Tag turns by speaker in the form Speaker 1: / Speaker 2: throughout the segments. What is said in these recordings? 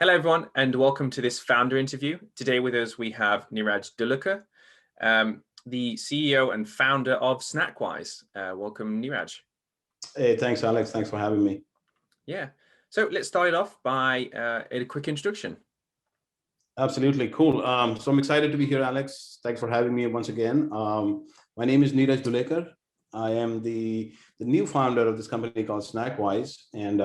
Speaker 1: Hello, everyone, and welcome to this founder interview. Today with us, we have Neeraj Dhulekar, the CEO and founder of Snackwyze. Welcome, Neeraj.
Speaker 2: Hey, thanks, Alex. Thanks for having me.
Speaker 1: Yeah. So let's start it off by a quick introduction.
Speaker 2: Absolutely. Cool. So I'm excited to be here, Alex. Thanks for having me once again. My name is Neeraj Dhulekar. I am the new founder of this company called Snackwyze, and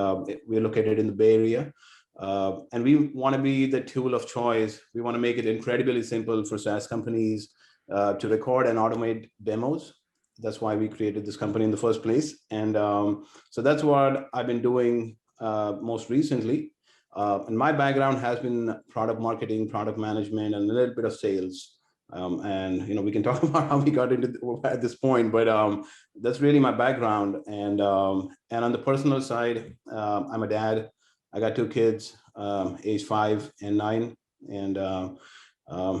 Speaker 2: we're located in the Bay Area. And we want to be the tool of choice. We want to make it incredibly simple for SaaS companies to record and automate demos. That's why we created this company in the first place. And so that's what I've been doing most recently. And my background has been product marketing, product management, and a little bit of sales. And we can talk about how we got into at this point, but that's really my background. And on the personal side, I'm a dad. I got two kids, age 5 and 9, and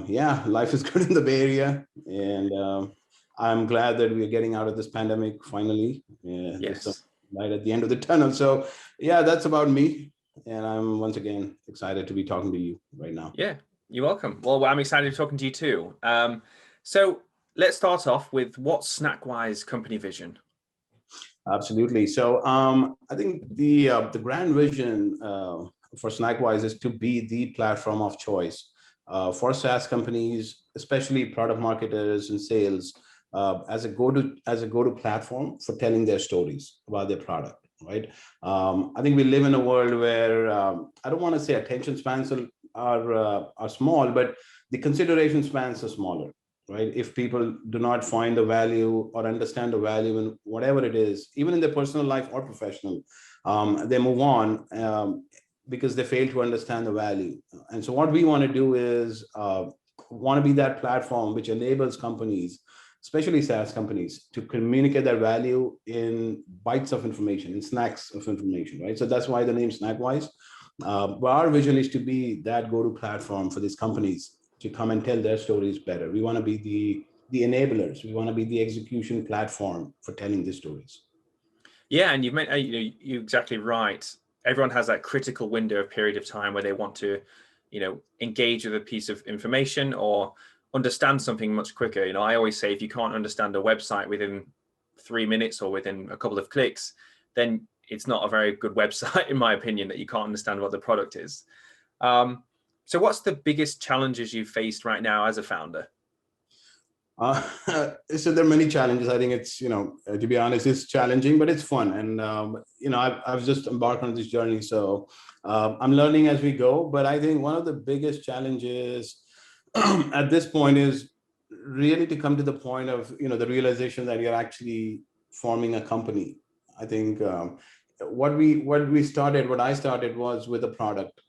Speaker 2: yeah, life is good in the Bay Area, and I'm glad that we're getting out of this pandemic finally.
Speaker 1: Yes.
Speaker 2: Light at the end of the tunnel. So yeah, that's about me, and I'm once again excited to be talking to you right now.
Speaker 1: Yeah, you're welcome. Well, I'm excited to be talking to you too. So let's start off with what's Snackwyze company vision?
Speaker 2: Absolutely. So I think the grand vision for Snackwyze is to be the platform of choice for SaaS companies, especially product marketers and sales, as a go-to platform for telling their stories about their product. Right. I think we live in a world where I don't want to say attention spans are small, but the consideration spans are smaller. Right. If people do not find the value or understand the value in whatever it is, even in their personal life or professional, they move on because they fail to understand the value. And so what we want to do is want to be that platform which enables companies, especially SaaS companies, to communicate their value in bites of information, in snacks of information. Right. So that's why the name Snackwyze. But our vision is to be that go-to platform for these companies to come and tell their stories better. We want to be the enablers. We want to be the execution platform for telling these stories.
Speaker 1: Yeah, and you're exactly right. Everyone has that critical window of period of time where they want to, engage with a piece of information or understand something much quicker. I always say if you can't understand a website within 3 minutes or within a couple of clicks, then it's not a very good website, in my opinion, that you can't understand what the product is. So what's the biggest challenges you've faced right now as a founder?
Speaker 2: So there are many challenges. I think it's, to be honest, it's challenging, but it's fun. And, I've just embarked on this journey. So I'm learning as we go. But I think one of the biggest challenges at this point is really to come to the point of, the realization that you're actually forming a company. I think what I started was with a product.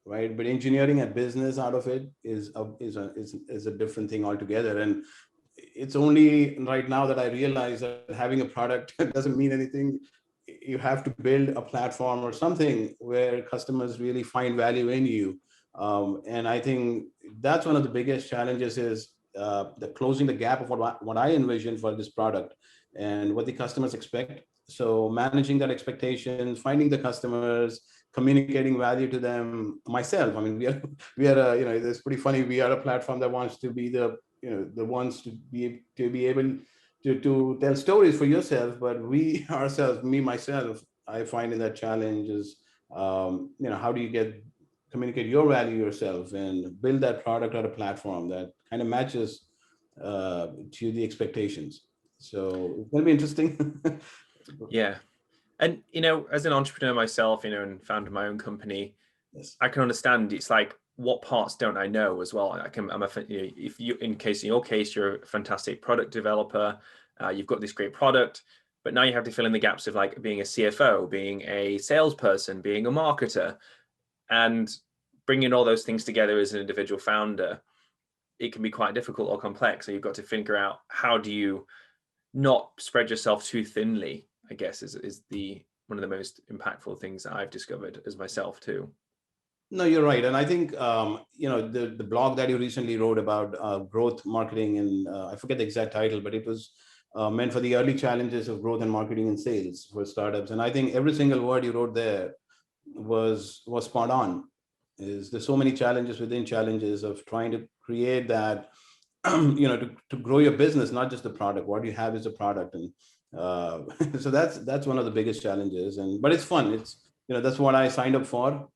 Speaker 2: Right, but engineering a business out of it is a different thing altogether. And it's only right now that I realize that having a product doesn't mean anything. You have to build a platform or something where customers really find value in you. And I think that's one of the biggest challenges is the closing the gap of what I envision for this product and what the customers expect. So managing that expectation, finding the customers, communicating value to them. Myself, I mean, we are it's pretty funny. We are a platform that wants to be the ones to be able to tell stories for yourself. But we ourselves, myself, I find in that challenge is how do you communicate your value yourself and build that product or a platform that kind of matches to the expectations. So it's going to be interesting.
Speaker 1: Yeah. And, as an entrepreneur myself, and founder my own company, yes, I can understand it's like, what parts don't I know as well? In your case, you're a fantastic product developer, you've got this great product, but now you have to fill in the gaps of like being a CFO, being a salesperson, being a marketer, and bringing all those things together as an individual founder. It can be quite difficult or complex. So you've got to figure out how do you not spread yourself too thinly, I guess, is one of the most impactful things that I've discovered as myself too.
Speaker 2: No, you're right. And I think, the blog that you recently wrote about growth marketing, and I forget the exact title, but it was meant for the early challenges of growth and marketing and sales for startups. And I think every single word you wrote there was spot on. is there's so many challenges within challenges of trying to create that, to grow your business, not just the product. What you have is a product. And so that's one of the biggest challenges. But it's fun. That's what I signed up for.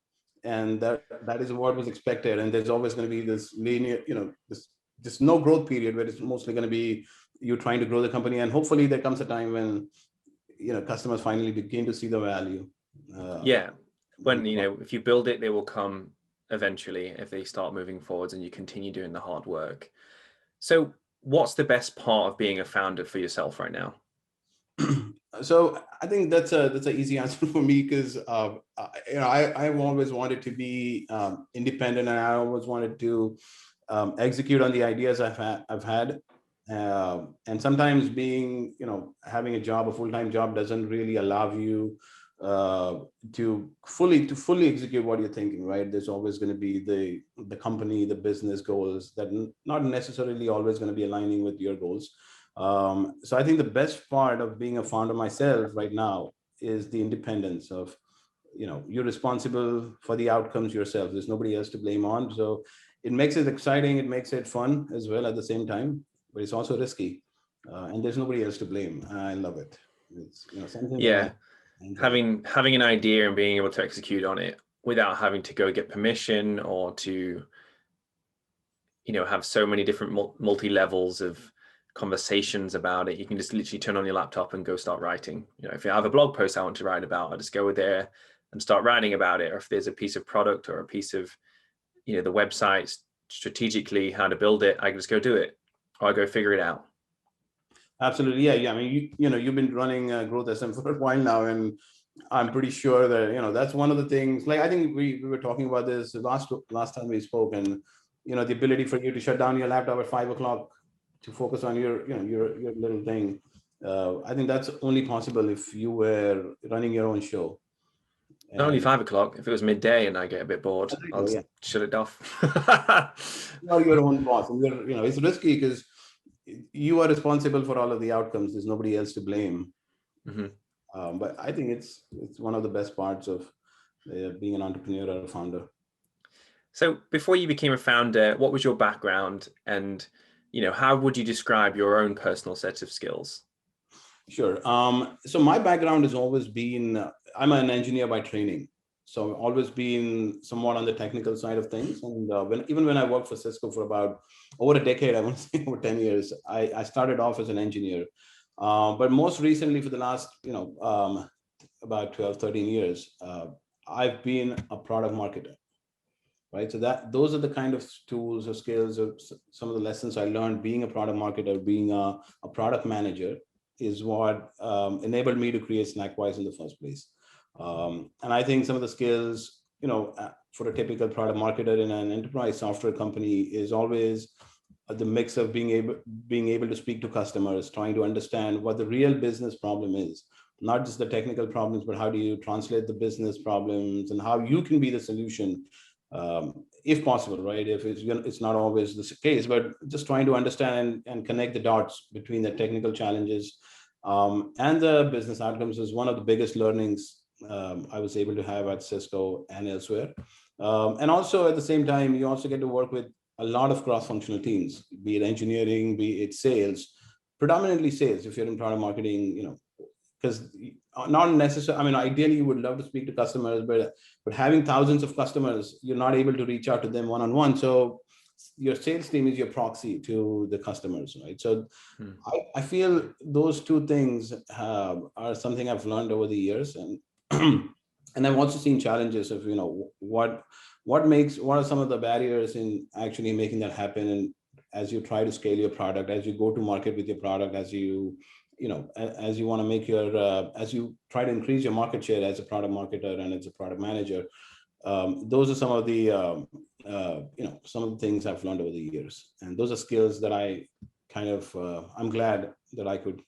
Speaker 2: And that is what was expected. And there's always going to be this linear, this no growth period where it's mostly going to be you trying to grow the company. And hopefully there comes a time when, customers finally begin to see the value.
Speaker 1: When, if you build it, they will come eventually if they start moving forwards and you continue doing the hard work. So what's the best part of being a founder for yourself right now?
Speaker 2: So I think that's an easy answer for me, because I've always wanted to be independent, and I always wanted to execute on the ideas I've had. And sometimes having a full-time job doesn't really allow you to fully execute what you're thinking, right? There's always going to be the company, the business goals that not necessarily always going to be aligning with your goals. So I think the best part of being a founder myself right now is the independence of, you're responsible for the outcomes yourself. There's nobody else to blame on. So it makes it exciting. It makes it fun as well at the same time, but it's also risky. And there's nobody else to blame. I love it. It's something.
Speaker 1: Yeah. Having an idea and being able to execute on it without having to go get permission or to, have so many different multi-levels of conversations about it. You can just literally turn on your laptop and go start writing. If you have a blog post I want to write about, I just go there and start writing about it. Or if there's a piece of product or a piece of, the website strategically, how to build it, I can just go do it, or I go figure it out.
Speaker 2: Absolutely. Yeah. I mean, you've been running Growth SM for a while now, and I'm pretty sure that, that's one of the things, like, I think we were talking about this last time we spoke, and, the ability for you to shut down your laptop at 5:00 to focus on your little thing. I think that's only possible if you were running your own show.
Speaker 1: Not only 5:00. If it was midday and I get a bit bored, I'll just shut it off.
Speaker 2: You're your own boss, and it's risky because you are responsible for all of the outcomes. There's nobody else to blame. Mm-hmm. But I think it's one of the best parts of being an entrepreneur or a founder.
Speaker 1: So before you became a founder, what was your background, and how would you describe your own personal set of skills?
Speaker 2: Sure. So my background has always been, I'm an engineer by training. So I've always been somewhat on the technical side of things. And even when I worked for Cisco for about over a decade, I want to say over 10 years, I started off as an engineer. But most recently, for the last, about 12, 13 years, I've been a product marketer. Right. So those are the kind of tools or skills or some of the lessons I learned being a product marketer, being a product manager, is what enabled me to create Snackwyze in the first place. And I think some of the skills, for a typical product marketer in an enterprise software company is always the mix of being able to speak to customers, trying to understand what the real business problem is, not just the technical problems, but how do you translate the business problems and how you can be the solution. If possible, right? If it's not always the case, but just trying to understand and connect the dots between the technical challenges and the business outcomes is one of the biggest learnings I was able to have at Cisco and elsewhere. And also at the same time, you also get to work with a lot of cross-functional teams, be it engineering, be it sales, predominantly sales if you're in product marketing, because not necessarily, I mean, ideally you would love to speak to customers, but having thousands of customers, you're not able to reach out to them one-on-one. So your sales team is your proxy to the customers, right? So I feel those two things are something I've learned over the years, and and I've also seen challenges of what are some of the barriers in actually making that happen, and as you try to scale your product, as you go to market with your product, as you want to make as you try to increase your market share as a product marketer and as a product manager. Those are some of the things I've learned over the years, and those are skills that I I'm glad that I could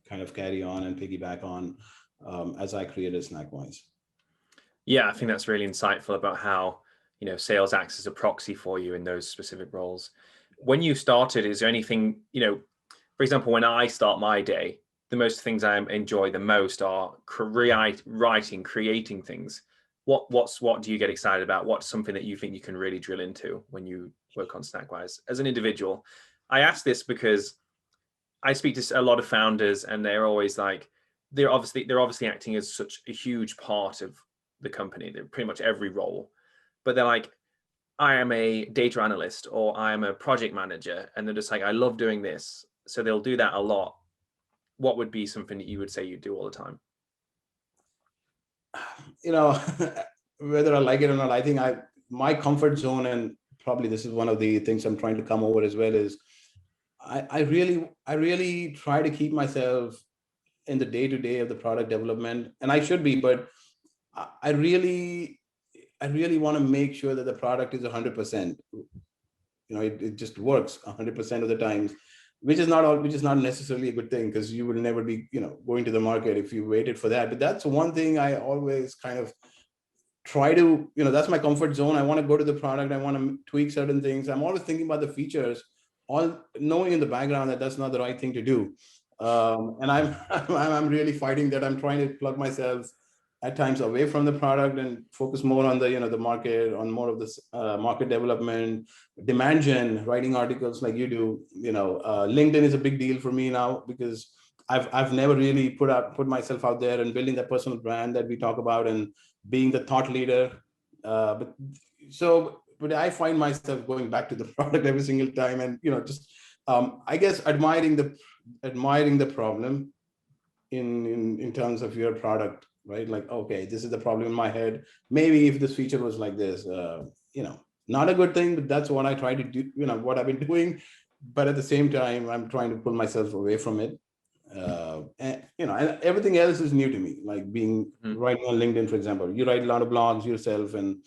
Speaker 2: kind of carry on and piggyback on as I created Snackwyze. Yeah,
Speaker 1: I think that's really insightful about how sales acts as a proxy for you in those specific roles. When you started, is there anything for example, when I start my day, the most things I enjoy the most are writing, creating things. what do you get excited about? What's something that you think you can really drill into when you work on Snackwyze as an individual? I ask this because I speak to a lot of founders, and they're always like, they're obviously acting as such a huge part of the company. They're pretty much every role, but they're like, I am a data analyst or I am a project manager, and they're just like, I love doing this. So they'll do that a lot. What would be something that you would say you do all the time?
Speaker 2: You know, whether I like it or not, I think my comfort zone, and probably this is one of the things I'm trying to come over as well, is I really try to keep myself in the day-to-day of the product development, and I should be, but I really want to make sure that the product is 100%. You know, it just works 100% of the times, which is not necessarily a good thing, because you will never be, you know, going to the market if you waited for that. But that's one thing I always kind of try to, you know, that's my comfort zone. I want to go to the product. I want to tweak certain things. I'm always thinking about the features, all knowing in the background that that's not the right thing to do. And I'm really fighting that. I'm trying to plug myself at times away from the product and focus more on the, you know, the market, on more of this market development, demand gen, writing articles like you do. You know, LinkedIn is a big deal for me now, because I've never really put myself out there and building that personal brand that we talk about and being the thought leader. But I find myself going back to the product every single time, and, you know, just I guess admiring the problem in terms of your product, right? Like, okay, this is the problem in my head. Maybe if this feature was like this, you know, not a good thing, but that's what I try to do, you know, what I've been doing. But at the same time, I'm trying to pull myself away from it. And, you know, and everything else is new to me, like being writing on LinkedIn, for example. You write a lot of blogs yourself, and,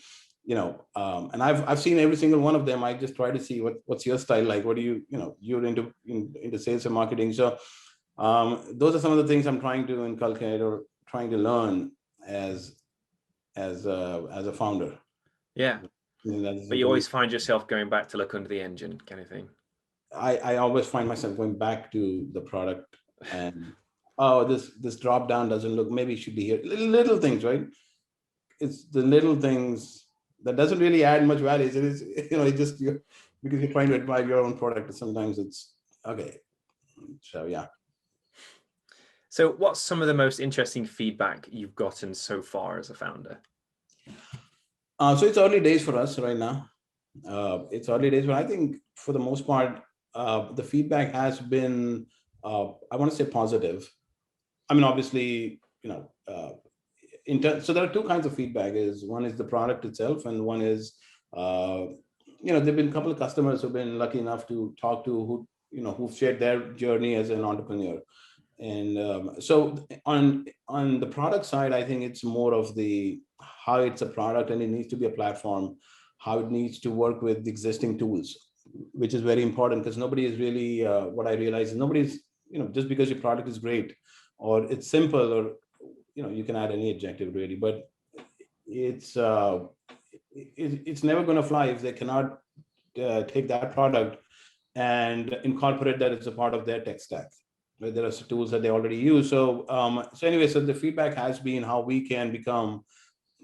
Speaker 2: you know, and I've seen every single one of them. I just try to see what's your style like. What do you know, you're into sales and marketing. So those are some of the things I'm trying to inculcate or trying to learn as a founder.
Speaker 1: Yeah. But you always find yourself going back to look under the engine kind of thing.
Speaker 2: I always find myself going back to the product and, oh, this drop down doesn't look, maybe it should be here. Little things, right? It's the little things that doesn't really add much value. It is, you know, it just, because you're trying to admire your own product. Sometimes it's okay. So yeah.
Speaker 1: So what's some of the most interesting feedback you've gotten so far as a founder?
Speaker 2: So it's early days for us right now. It's early days, but I think for the most part, the feedback has been, I want to say, positive. I mean, obviously, you know, so there are two kinds of feedback. One is the product itself, and one is, you know, there've been a couple of customers who've been lucky enough to talk to who've shared their journey as an entrepreneur. And so on the product side, I think it's more of how it's a product and it needs to be a platform, how it needs to work with the existing tools, which is very important, because nobody is really, what I realize is nobody's, you know, just because your product is great or it's simple, or, you know, you can add any adjective really, but it's never going to fly if they cannot take that product and incorporate that as a part of their tech stack. Right? There are tools that they already use. So anyway, so the feedback has been how we can become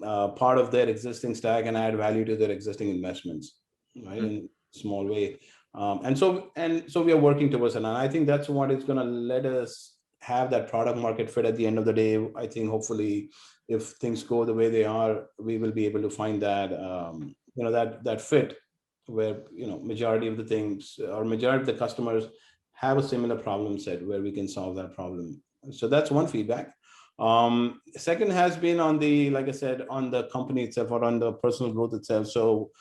Speaker 2: part of their existing stack and add value to their existing investments, right? In a small way. And so we are working towards it. And I think that's what is going to let us have that product market fit at the end of the day. I think hopefully if things go the way they are, we will be able to find that, you know, that fit where, you know, majority of the things or majority of the customers have a similar problem set where we can solve that problem. So that's one feedback. Second has been on the, like I said, on the company itself or on the personal growth itself. So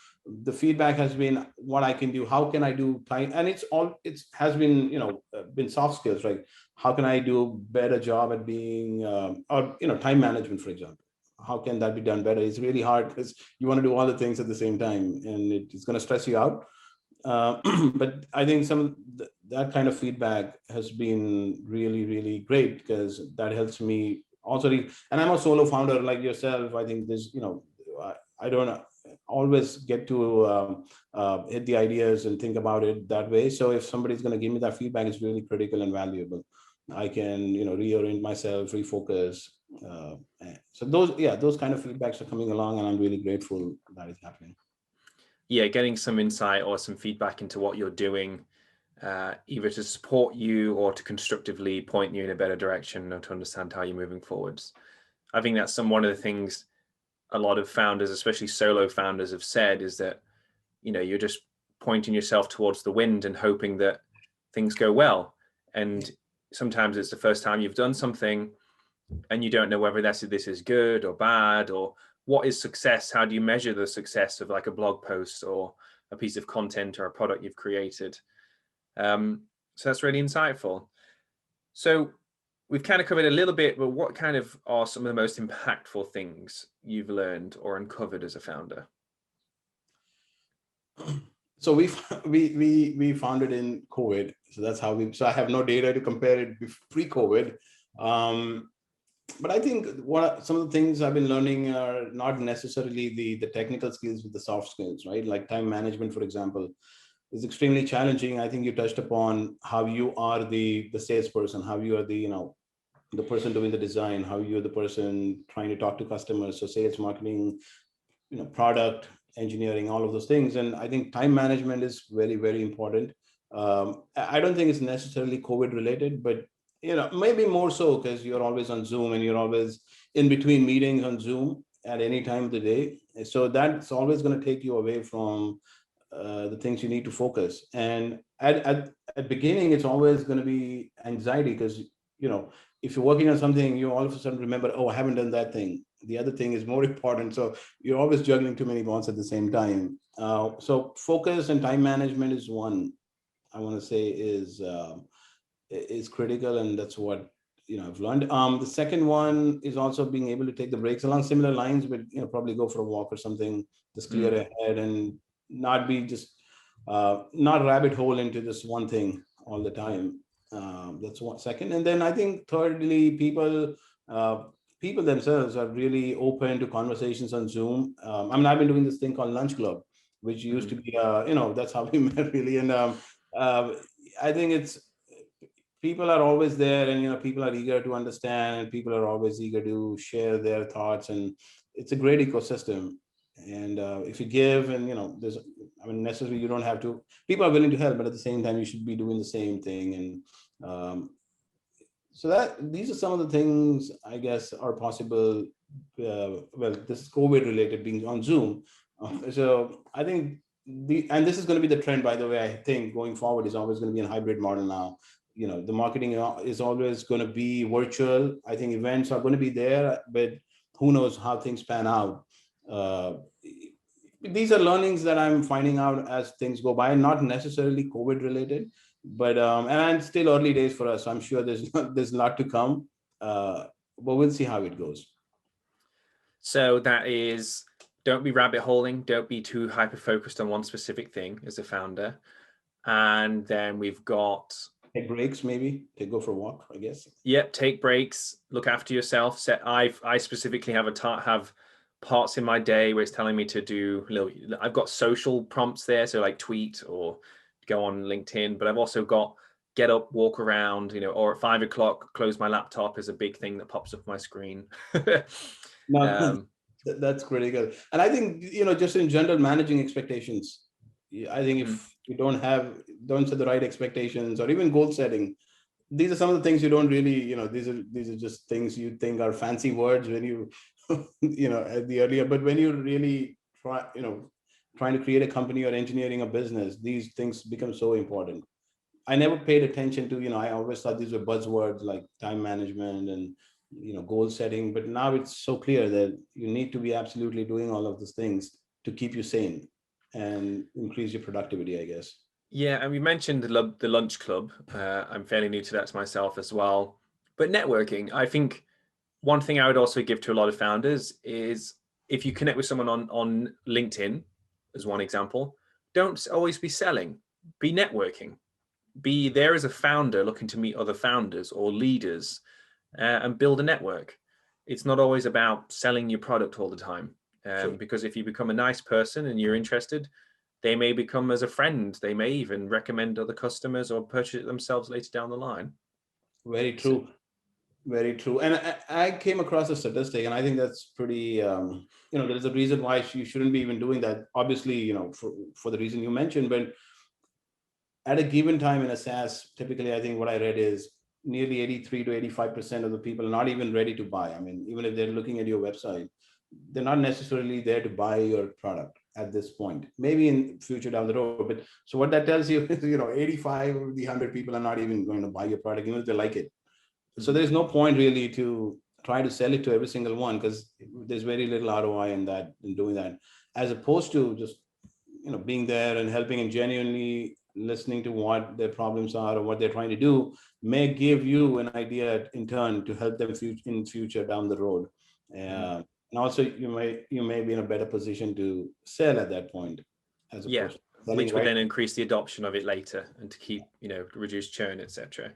Speaker 2: the feedback has been what I can do, how can I do time, and it has been, you know, been soft skills, right? How can I do a better job at being, or, you know, time management, for example. How can that be done better? It's really hard because you want to do all the things at the same time and it's going to stress you out. But I think that kind of feedback has been really, really great, because that helps me also. And I'm a solo founder like yourself. I think this, you know, I don't always get to hit the ideas and think about it that way. So if somebody's going to give me that feedback, it's really critical and valuable. I can, reorient myself, refocus. So those kind of feedbacks are coming along, and I'm really grateful that is happening.
Speaker 1: Yeah, getting some insight or some feedback into what you're doing, either to support you or to constructively point you in a better direction, or to understand how you're moving forwards. I think that's one of the things a lot of founders, especially solo founders, have said, is that, you're just pointing yourself towards the wind and hoping that things go well. And sometimes it's the first time you've done something and you don't know whether this is good or bad, or what is success. How do you measure the success of like a blog post or a piece of content or a product you've created? So that's really insightful. So we've kind of covered a little bit, but what kind of are some of the most impactful things you've learned or uncovered as a founder?
Speaker 2: So we founded in COVID. So that's how so I have no data to compare it pre-COVID. But I think some of the things I've been learning are not necessarily the technical skills, but the soft skills, right? Like time management, for example, is extremely challenging. I think you touched upon how you are the salesperson, how you are the person doing the design, how you're the person trying to talk to customers. So sales, marketing, product, engineering, all of those things. And I think time management is very, very important. I don't think it's necessarily COVID related, but maybe more so because you're always on Zoom and you're always in between meetings on Zoom at any time of the day. So that's always going to take you away from the things you need to focus. And at beginning, it's always going to be anxiety because, if you're working on something, you all of a sudden remember, oh, I haven't done that thing. The other thing is more important. So you're always juggling too many balls at the same time. So focus and time management is one I want to say is critical, and that's what I've learned. The second one is also being able to take the breaks along similar lines, but probably go for a walk or something, just clear ahead and not be just not rabbit hole into this one thing all the time. That's one second. And then I think thirdly, people themselves are really open to conversations on Zoom. I've been doing this thing called Lunch Club, which used to be that's how we met really. And I think it's people are always there, and people are eager to understand, and people are always eager to share their thoughts, and it's a great ecosystem. And if you give, and necessarily you don't have to, people are willing to help, but at the same time you should be doing the same thing. And so these are some of the things I guess are possible. Well, this is COVID related, being on Zoom. So I think and this is going to be the trend, by the way. I think going forward is always going to be a hybrid model now. The marketing is always going to be virtual. I think events are going to be there, but who knows how things pan out. These are learnings that I'm finding out as things go by, not necessarily COVID related, but and still early days for us. So I'm sure there's a lot to come, but we'll see how it goes.
Speaker 1: So that is, don't be rabbit holing, don't be too hyper focused on one specific thing as a founder. And then we've got
Speaker 2: take breaks, maybe go for a walk, I guess.
Speaker 1: Yep, take breaks, look after yourself. I specifically have parts in my day where it's telling me to do I've got social prompts there, so like tweet or go on LinkedIn, but I've also got get up, walk around, or at 5 o'clock, close my laptop is a big thing that pops up my screen.
Speaker 2: No, that's critical. And I think, just in general, managing expectations. I think if you don't set the right expectations, or even goal setting, these are some of the things you don't really, these are just things you think are fancy words when you, at the earlier, but when you really trying to create a company or engineering a business, these things become so important. I never paid attention to, I always thought these were buzzwords like time management and, goal setting, but now it's so clear that you need to be absolutely doing all of these things to keep you sane and increase your productivity, I guess.
Speaker 1: Yeah, and we mentioned the lunch club. I'm fairly new to that myself as well. But networking, I think one thing I would also give to a lot of founders is if you connect with someone on LinkedIn, as one example, don't always be selling, be networking. Be there as a founder looking to meet other founders or leaders and build a network. It's not always about selling your product all the time. Sure. Because if you become a nice person and you're interested, they may become as a friend. They may even recommend other customers or purchase it themselves later down the line.
Speaker 2: Very true. Very true. And I came across a statistic, and I think that's pretty, there's a reason why you shouldn't be even doing that. Obviously, for the reason you mentioned, but at a given time in a SaaS, typically, I think what I read is nearly 83 to 85% of the people are not even ready to buy. I mean, even if they're looking at your website, they're not necessarily there to buy your product at this point, maybe in future down the road. But so what that tells you is, 85 of the 100 people are not even going to buy your product, even if they like it. So there's no point really to try to sell it to every single one, because there's very little ROI in doing that, as opposed to just, being there and helping and genuinely listening to what their problems are or what they're trying to do may give you an idea in turn to help them in future down the road. And also you may be in a better position to sell at that point, as opposed to selling,
Speaker 1: which would then increase the adoption of it later and to keep, reduce churn, etc.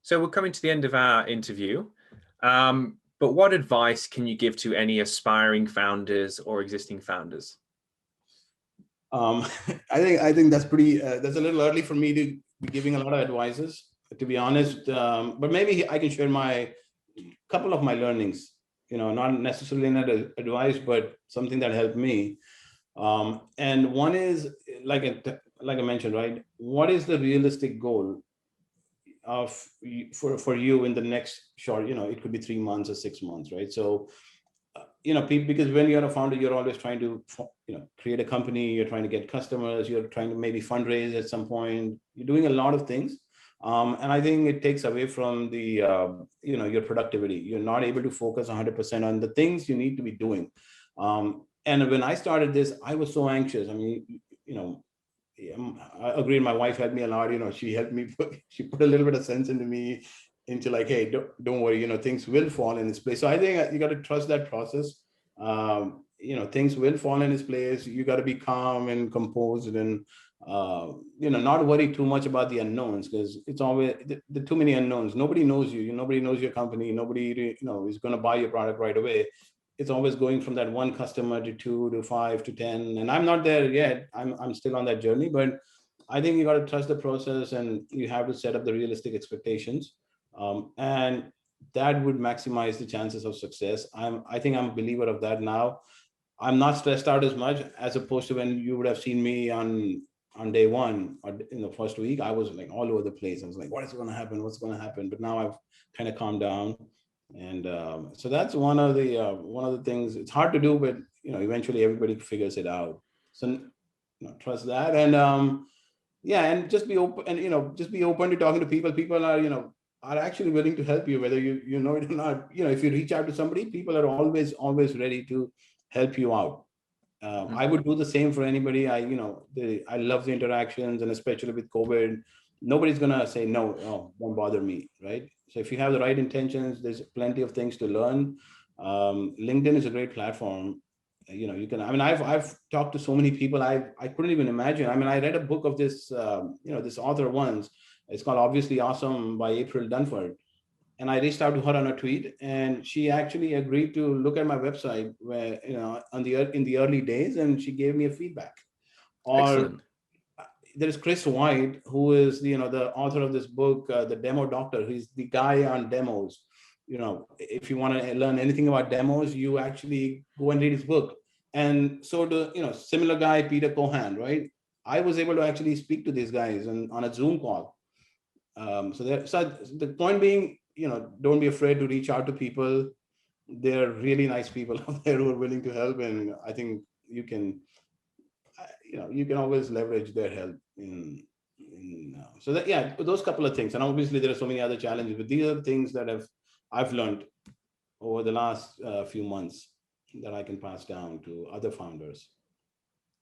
Speaker 1: So we're coming to the end of our interview. But what advice can you give to any aspiring founders or existing founders?
Speaker 2: I think that's pretty, that's a little early for me to be giving a lot of advices, to be honest. But maybe I can share couple of my learnings, not necessarily not advice, but something that helped me. And one is like I mentioned, right? What is the realistic goal for you in the next short, it could be 3 months or 6 months, right? So, because when you're a founder, you're always trying to, create a company, you're trying to get customers, you're trying to maybe fundraise at some point, you're doing a lot of things. And I think it takes away from the, your productivity. You're not able to focus 100% on the things you need to be doing. And when I started this, I was so anxious. I mean, I agree. My wife helped me a lot. She helped me. She put a little bit of sense into me, into like, hey, don't worry. Things will fall in its place. So I think you got to trust that process. Things will fall in its place. You got to be calm and composed, and not worry too much about the unknowns, because it's always the too many unknowns. Nobody knows you. Nobody knows your company. Nobody is going to buy your product right away. It's always going from that one customer to 2 to 5 to 10. And I'm not there yet. I'm still on that journey, but I think you got to trust the process, and you have to set up the realistic expectations. And that would maximize the chances of success. I think I'm a believer of that now. I'm not stressed out as much, as opposed to when you would have seen me on day one or in the first week. I was like all over the place. I was like, what is going to happen? What's going to happen? But now I've kind of calmed down. And so that's one of the things. It's hard to do, but eventually everybody figures it out. So trust that, and and just be open, and just be open to talking to people. People are actually willing to help you, whether you know it or not. If you reach out to somebody, people are always ready to help you out. I would do the same for anybody. I love the interactions, and especially with COVID, nobody's gonna say no, don't bother me, right? So if you have the right intentions, there's plenty of things to learn. LinkedIn is a great platform. You can. I mean, I've talked to so many people. I couldn't even imagine. I mean, I read a book of this this author once. It's called Obviously Awesome by April Dunford. And I reached out to her on a tweet, and she actually agreed to look at my website where, in the early days, and she gave me a feedback. Or
Speaker 1: excellent.
Speaker 2: There's Chris White, who is the author of this book, The Demo Doctor. He's the guy on demos. If you want to learn anything about demos, you actually go and read his book. And so similar guy, Peter Cohan, right? I was able to actually speak to these guys on a Zoom call. So the point being, don't be afraid to reach out to people. They're really nice people out there who are willing to help, and I think you can always leverage their help so that those couple of things. And obviously there are so many other challenges, but these are things that I've learned over the last few months that I can pass down to other founders.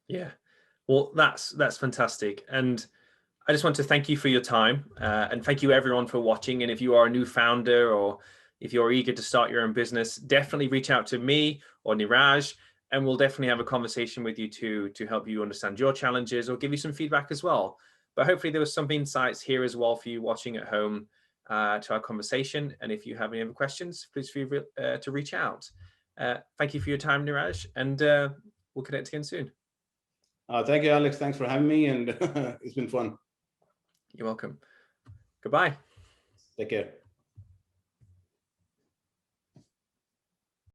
Speaker 1: Yeah, well, that's fantastic. And I just want to thank you for your time, and thank you everyone for watching. And if you are a new founder, or if you're eager to start your own business, definitely reach out to me or Neeraj, and we'll definitely have a conversation with you to help you understand your challenges or give you some feedback as well. But hopefully there was some insights here as well for you watching at home to our conversation. And if you have any other questions, please feel free to reach out. Thank you for your time, Neeraj, and we'll connect again soon.
Speaker 2: Thank you, Alex. Thanks for having me, and it's been fun.
Speaker 1: You're welcome. Goodbye.
Speaker 2: Take care.